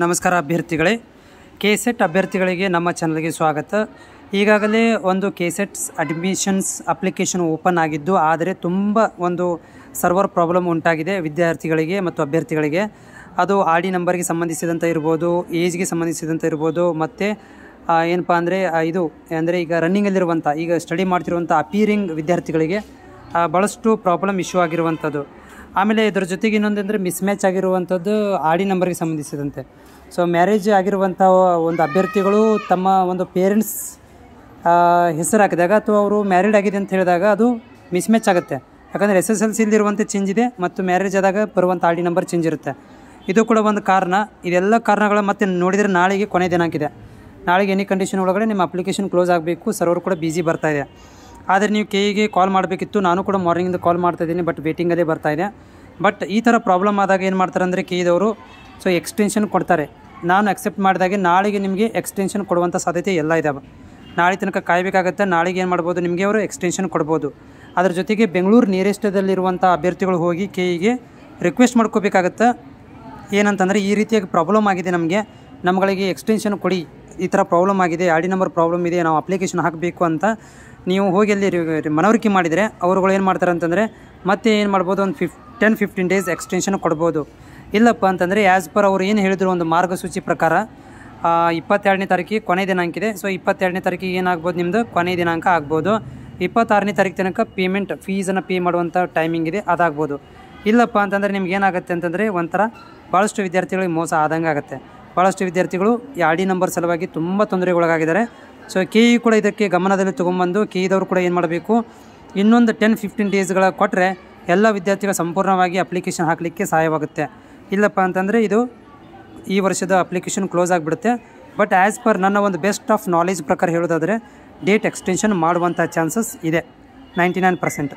ನಮಸ್ಕಾರ ಅಭ್ಯರ್ಥಿಗಳೇ, ಕೆಸೆಟ್ ಅಭ್ಯರ್ಥಿಗಳಿಗೆ ನಮ್ಮ ಚಾನಲ್ಗೆ ಸ್ವಾಗತ. ಈಗಾಗಲೇ ಒಂದು ಕೆಸೆಟ್ಸ್ ಅಡ್ಮಿಷನ್ಸ್ ಅಪ್ಲಿಕೇಶನ್ ಓಪನ್ ಆಗಿದ್ದು, ಆದರೆ ತುಂಬ ಒಂದು ಸರ್ವರ್ ಪ್ರಾಬ್ಲಮ್ ಉಂಟಾಗಿದೆ ವಿದ್ಯಾರ್ಥಿಗಳಿಗೆ ಮತ್ತು ಅಭ್ಯರ್ಥಿಗಳಿಗೆ. ಅದು ಆರ್ ಡಿ ನಂಬರ್ಗೆ ಸಂಬಂಧಿಸಿದಂಥ ಇರ್ಬೋದು, ಏಜ್ಗೆ ಸಂಬಂಧಿಸಿದಂಥ ಇರ್ಬೋದು, ಮತ್ತು ಏನಪ್ಪ ಅಂದರೆ ಈಗ ರನ್ನಿಂಗಲ್ಲಿರುವಂಥ, ಈಗ ಸ್ಟಡಿ ಮಾಡ್ತಿರುವಂಥ ಅಪೀರಿಂಗ್ ವಿದ್ಯಾರ್ಥಿಗಳಿಗೆ ಭಾಳಷ್ಟು ಪ್ರಾಬ್ಲಮ್ ಇಶ್ಯೂ ಆಗಿರುವಂಥದ್ದು. ಆಮೇಲೆ ಇದರ ಜೊತೆಗೆ ಇನ್ನೊಂದಂದರೆ ಮಿಸ್ಮ್ಯಾಚ್ ಆಗಿರುವಂಥದ್ದು ಆರ್ ಡಿ ನಂಬರ್ಗೆ ಸಂಬಂಧಿಸಿದಂತೆ. ಸೊ ಮ್ಯಾರೇಜ್ ಆಗಿರುವಂಥ ಒಂದು ಅಭ್ಯರ್ಥಿಗಳು ತಮ್ಮ ಒಂದು ಪೇರೆಂಟ್ಸ್ ಹೆಸರು ಹಾಕಿದಾಗ ಅಥವಾ ಅವರು ಮ್ಯಾರಿಡ್ ಆಗಿದೆ ಅಂತ ಹೇಳಿದಾಗ ಅದು ಮಿಸ್ಮ್ಯಾಚ್ ಆಗುತ್ತೆ. ಯಾಕಂದರೆ SSLCಲಿರುವಂಥ ಚೇಂಜ್ ಇದೆ ಮತ್ತು ಮ್ಯಾರೇಜ್ ಆದಾಗ ಬರುವಂಥ ಆರ್ ಡಿ ನಂಬರ್ ಚೇಂಜ್ ಇರುತ್ತೆ. ಇದು ಕೂಡ ಒಂದು ಕಾರಣ. ಇದೆಲ್ಲ ಕಾರಣಗಳ ಮತ್ತೆ ನೋಡಿದರೆ ನಾಳೆಗೆ ಕೊನೆ ದಿನಾಂಕ ಇದೆ. ನಾಳೆಗೆ ಎನಿ ಕಂಡೀಷನ್ ಒಳಗಡೆ ನಿಮ್ಮ ಅಪ್ಲಿಕೇಶನ್ ಕ್ಲೋಸ್ ಆಗಬೇಕು. ಸರ್ವರ್ ಕೂಡ ಬಿಸಿ ಬರ್ತಾಯಿದೆ. ಆದರೆ ನೀವು ಕೆಇಗೆ ಕಾಲ್ ಮಾಡಬೇಕಿತ್ತು. ನಾನು ಕೂಡ ಮಾರ್ನಿಂಗಿಂದ ಕಾಲ್ ಮಾಡ್ತಾಯಿದ್ದೀನಿ, ಬಟ್ ವೇಟಿಂಗ್ ಅದೇ ಬರ್ತಾಯಿದೆ. ಬಟ್ ಈ ಥರ ಪ್ರಾಬ್ಲಮ್ ಆದಾಗ ಏನು ಮಾಡ್ತಾರೆ ಅಂದರೆ ಕೆಇದವರು ಎಕ್ಸ್ಟೆನ್ಷನ್ ಕೊಡ್ತಾರೆ. ನಾನು ಅಕ್ಸೆಪ್ಟ್ ಮಾಡಿದಾಗೆ ನಾಳೆಗೆ ನಿಮಗೆ ಎಕ್ಸ್ಟೆನ್ಷನ್ ಕೊಡುವಂಥ ಸಾಧ್ಯತೆ ಎಲ್ಲ ಇದ್ದಾವೆ. ನಾಳೆ ತನಕ ಕಾಯಬೇಕಾಗತ್ತೆ. ನಾಳೆಗೆ ಏನು ಮಾಡ್ಬೋದು, ನಿಮಗೆ ಅವರು ಎಕ್ಸ್ಟೆನ್ಷನ್ ಕೊಡ್ಬೋದು. ಅದರ ಜೊತೆಗೆ ಬೆಂಗಳೂರು ನಿಯರೆಸ್ಟದಲ್ಲಿರುವಂಥ ಅಭ್ಯರ್ಥಿಗಳು ಹೋಗಿ ಕೆಇಗೆ ರಿಕ್ವೆಸ್ಟ್ ಮಾಡ್ಕೋಬೇಕಾಗತ್ತೆ. ಏನಂತಂದರೆ ಈ ರೀತಿಯಾಗಿ ಪ್ರಾಬ್ಲಮ್ ಆಗಿದೆ, ನಮ್ಮಗಳಿಗೆ ಎಕ್ಸ್ಟೆನ್ಷನ್ ಕೊಡಿ, ಈ ಥರ ಪ್ರಾಬ್ಲಮ್ ಆಗಿದೆ, ಆರ್ ಡಿ ನಂಬರ್ ಪ್ರಾಬ್ಲಮ್ ಇದೆ, ನಾವು ಅಪ್ಲಿಕೇಶನ್ ಹಾಕಬೇಕು ಅಂತ ನೀವು ಹೋಗಿ ಅಲ್ಲಿ ಮನವರಿಕೆ ಮಾಡಿದರೆ ಅವರುಗಳು ಏನು ಮಾಡ್ತಾರೆ ಅಂತಂದರೆ ಮತ್ತೆ ಏನು ಮಾಡ್ಬೋದು, ಒಂದು 10-15 ಡೇಸ್ ಎಕ್ಸ್ಟೆನ್ಷನ್ ಕೊಡ್ಬೋದು. ಇಲ್ಲಪ್ಪ ಅಂತಂದರೆ ಆ್ಯಸ್ ಪರ್ ಅವ್ರು ಏನು ಹೇಳಿದ್ರು ಒಂದು ಮಾರ್ಗಸೂಚಿ ಪ್ರಕಾರ 22ನೇ ತಾರೀಕಿಗೆ ಕೊನೆ ದಿನಾಂಕ ಇದೆ. ಸೊ 22ನೇ ತಾರೀಕಿಗೆ ಏನಾಗ್ಬೋದು, ನಿಮ್ಮದು ಕೊನೆ ದಿನಾಂಕ ಆಗ್ಬೋದು. 26ನೇ ತಾರೀಕು ತನಕ ಫೀಸನ್ನು ಪೇ ಮಾಡುವಂಥ ಟೈಮಿಂಗ್ ಇದೆ, ಅದಾಗ್ಬೋದು. ಇಲ್ಲಪ್ಪ ಅಂತಂದರೆ ನಿಮ್ಗೆ ಏನಾಗುತ್ತೆ ಅಂತಂದರೆ ಒಂಥರ ಭಾಳಷ್ಟು ವಿದ್ಯಾರ್ಥಿಗಳಿಗೆ ಮೋಸ ಆದಂಗೆ ಆಗುತ್ತೆ. ಭಾಳಷ್ಟು ವಿದ್ಯಾರ್ಥಿಗಳು ಈ ಆರ್ ಡಿ ನಂಬರ್ ಸಲುವಾಗಿ ತುಂಬ ತೊಂದರೆಗೊಳಗಾಗಿದ್ದಾರೆ. ಸೊ ಕೆಇ ಕೂಡ ಇದಕ್ಕೆ ಗಮನದಲ್ಲಿ ತೊಗೊಂಬಂದು ಕೆಇದವರು ಕೂಡ ಏನು ಮಾಡಬೇಕು, ಇನ್ನೊಂದು 10-15 ಡೇಸ್ಗಳ ಕೊಟ್ಟರೆ ಎಲ್ಲ ವಿದ್ಯಾರ್ಥಿಗಳು ಸಂಪೂರ್ಣವಾಗಿ ಅಪ್ಲಿಕೇಶನ್ ಹಾಕಲಿಕ್ಕೆ ಸಹಾಯವಾಗುತ್ತೆ. ಇಲ್ಲಪ್ಪ ಅಂತಂದರೆ ಈ ವರ್ಷದ ಅಪ್ಲಿಕೇಶನ್ ಕ್ಲೋಸ್ ಆಗಿಬಿಡುತ್ತೆ. ಬಟ್ ಆ್ಯಸ್ ಪರ್ ನನ್ನ ಒಂದು ಬೆಸ್ಟ್ ಆಫ್ ನಾಲೆಜ್ ಪ್ರಕಾರ ಹೇಳೋದಾದರೆ ಡೇಟ್ ಎಕ್ಸ್ಟೆನ್ಷನ್ ಮಾಡುವಂಥ ಚಾನ್ಸಸ್ ಇದೆ 99%.